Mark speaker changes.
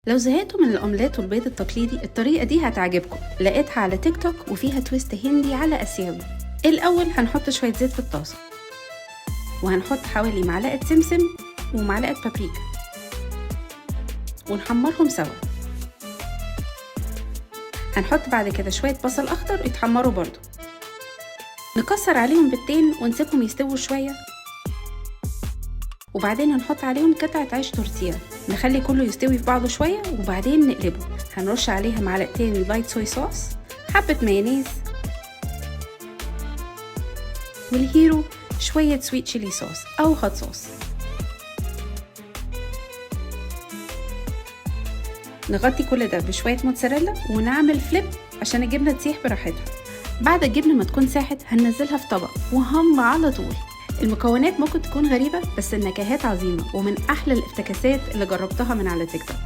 Speaker 1: لو زهقتوا من الأومليت والبيض التقليدي، الطريقة دي هتعجبكم. لقيتها على تيك توك وفيها تويست هندي على آسيوي. الأول هنحط شوية زيت في الطاسة، وهنحط حوالي معلقة سمسم ومعلقة بابريكا ونحمرهم سوا. هنحط بعد كده شوية بصل أخضر يتحمروا برضو، نكسر عليهم بيضتين ونسيبهم يستووا شوية، وبعدين هنحط عليهم قطعة عيش تورتيلا، نخلي كله يستوي في بعضه شوية وبعدين نقلبه. هنرش عليها معلقتين لايت صويا صوص، حبة مايونيز، والهيرو شوية سويت تشيلي صوص أو هوت صوص. نغطي كل ده بشوية موتزاريلا ونعمل فليب عشان الجبنة تسيح براحتها. بعد الجبنة ما تكون ساحت هننزلها في طبق وهم على طول. المكونات ممكن تكون غريبة بس النكهات عظيمة، ومن أحلى الافتكاسات اللي جربتها من على تيك توك.